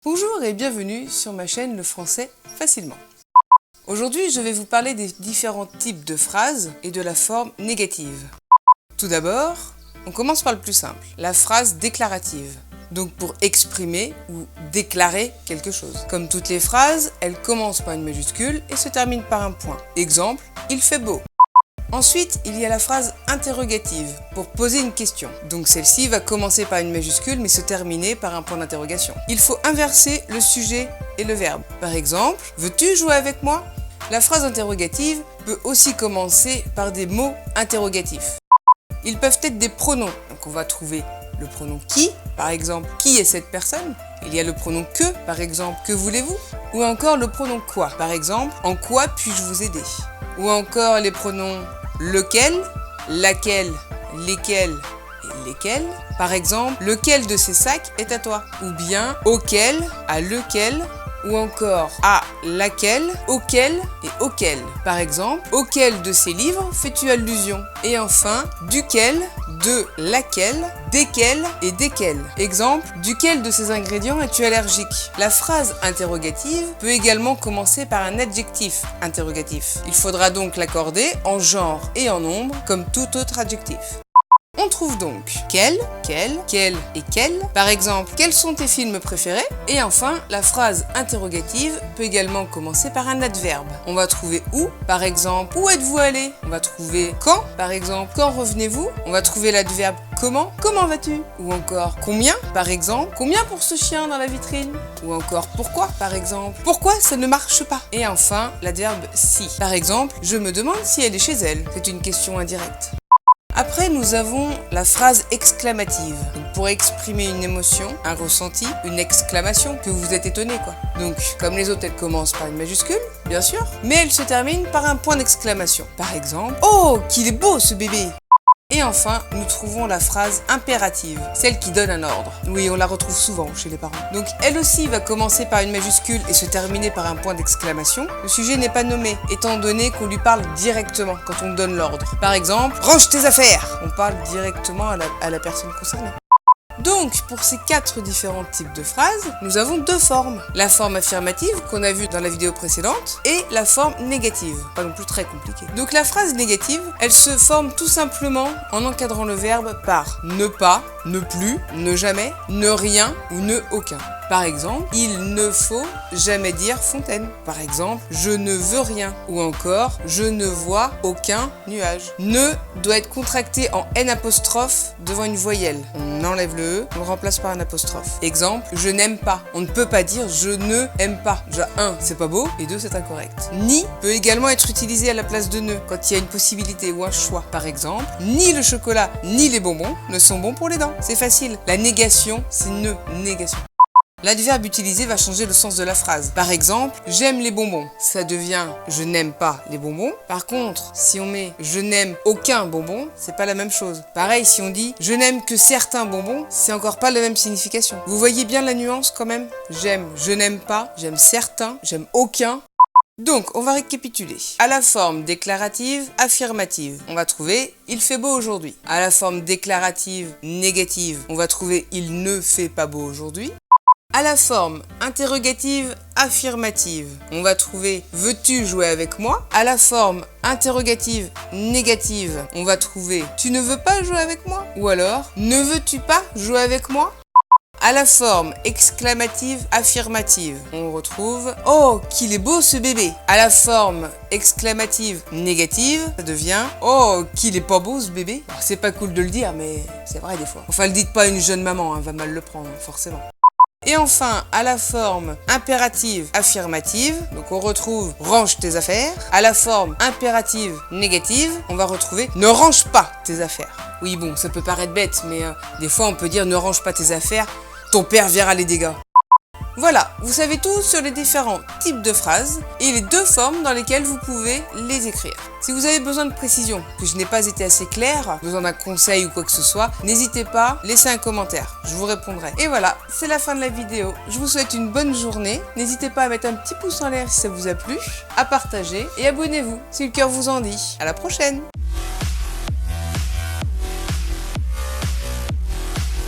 Bonjour et bienvenue sur ma chaîne Le Français Facilement. Aujourd'hui, je vais vous parler des différents types de phrases et de la forme négative. Tout d'abord, on commence par le plus simple, la phrase déclarative. Donc pour exprimer ou déclarer quelque chose. Comme toutes les phrases, elle commence par une majuscule et se termine par un point. Exemple, il fait beau. Ensuite, il y a la phrase interrogative, pour poser une question. Donc celle-ci va commencer par une majuscule mais se terminer par un point d'interrogation. Il faut inverser le sujet et le verbe. Par exemple, veux-tu jouer avec moi? La phrase interrogative peut aussi commencer par des mots interrogatifs. Ils peuvent être des pronoms. Donc on va trouver le pronom qui, par exemple, qui est cette personne? Il y a le pronom que, par exemple, que voulez-vous? Ou encore le pronom quoi, par exemple, en quoi puis-je vous aider? Ou encore les pronoms lequel, laquelle, lesquels et lesquels. Par exemple, lequel de ces sacs est à toi? Ou bien auquel, à lequel, ou encore à laquelle, auquel et auquel. Par exemple, auquel de ces livres fais-tu allusion? Et enfin, duquel, de laquelle, desquels et desquels. Exemple, duquel de ces ingrédients es-tu allergique? La phrase interrogative peut également commencer par un adjectif interrogatif. Il faudra donc l'accorder en genre et en nombre comme tout autre adjectif. On trouve donc quel et quel. Par exemple, quels sont tes films préférés? Et enfin, la phrase interrogative peut également commencer par un adverbe. On va trouver où, par exemple, où êtes-vous allé? On va trouver quand, par exemple, quand revenez-vous? On va trouver l'adverbe comment vas-tu? Ou encore combien, par exemple, combien pour ce chien dans la vitrine? Ou encore pourquoi, par exemple, pourquoi ça ne marche pas? Et enfin, l'adverbe si. Par exemple, je me demande si elle est chez elle. C'est une question indirecte. Après, nous avons la phrase exclamative. Donc, pour exprimer une émotion, un ressenti, une exclamation, que vous êtes étonné quoi. Donc, comme les autres, elle commence par une majuscule, bien sûr, mais elle se termine par un point d'exclamation. Par exemple, oh, qu'il est beau ce bébé! Et enfin, nous trouvons la phrase impérative, celle qui donne un ordre. Oui, on la retrouve souvent chez les parents. Donc, elle aussi va commencer par une majuscule et se terminer par un point d'exclamation. Le sujet n'est pas nommé, étant donné qu'on lui parle directement quand on donne l'ordre. Par exemple, range tes affaires! On parle directement à la personne concernée. Donc, pour ces 4 différents types de phrases, nous avons 2 formes. La forme affirmative, qu'on a vue dans la vidéo précédente, et la forme négative, pas non plus très compliquée. Donc la phrase négative, elle se forme tout simplement en encadrant le verbe par ne pas, ne plus, ne jamais, ne rien ou ne aucun. Par exemple, il ne faut jamais dire fontaine. Par exemple, je ne veux rien. Ou encore, je ne vois aucun nuage. Ne doit être contracté en N apostrophe devant une voyelle. On enlève le E, on le remplace par un apostrophe. Exemple, je n'aime pas. On ne peut pas dire je ne aime pas. Déjà 1, c'est pas beau, et 2, c'est incorrect. Ni peut également être utilisé à la place de ne, quand il y a une possibilité ou un choix. Par exemple, ni le chocolat, ni les bonbons ne sont bons pour les dents. C'est facile. La négation, c'est ne, négation. L'adverbe utilisé va changer le sens de la phrase. Par exemple, j'aime les bonbons. Ça devient je n'aime pas les bonbons. Par contre, si on met je n'aime aucun bonbon, c'est pas la même chose. Pareil, si on dit je n'aime que certains bonbons, c'est encore pas la même signification. Vous voyez bien la nuance quand même? J'aime, je n'aime pas, j'aime certains, j'aime aucun. Donc, on va récapituler. À la forme déclarative, affirmative, on va trouver « il fait beau aujourd'hui ». À la forme déclarative, négative, on va trouver « il ne fait pas beau aujourd'hui ». À la forme interrogative affirmative, on va trouver « veux-tu jouer avec moi ?» À la forme interrogative négative, on va trouver « tu ne veux pas jouer avec moi ?» Ou alors « ne veux-tu pas jouer avec moi ?» À la forme exclamative affirmative, on retrouve « oh, qu'il est beau ce bébé !» À la forme exclamative négative, ça devient « oh, qu'il est pas beau ce bébé !» C'est pas cool de le dire, mais c'est vrai des fois. Enfin, le dites pas à une jeune maman, elle va mal le prendre, forcément. Et enfin, à la forme impérative affirmative, donc on retrouve « range tes affaires ». À la forme impérative négative, on va retrouver « ne range pas tes affaires ». Oui bon, ça peut paraître bête, mais des fois on peut dire « ne range pas tes affaires, ton père verra les dégâts ». Voilà, vous savez tout sur les différents types de phrases et les 2 formes dans lesquelles vous pouvez les écrire. Si vous avez besoin de précision, que je n'ai pas été assez claire, besoin d'un conseil ou quoi que ce soit, n'hésitez pas, laissez un commentaire, je vous répondrai. Et voilà, c'est la fin de la vidéo. Je vous souhaite une bonne journée. N'hésitez pas à mettre un petit pouce en l'air si ça vous a plu, à partager et abonnez-vous si le cœur vous en dit. À la prochaine!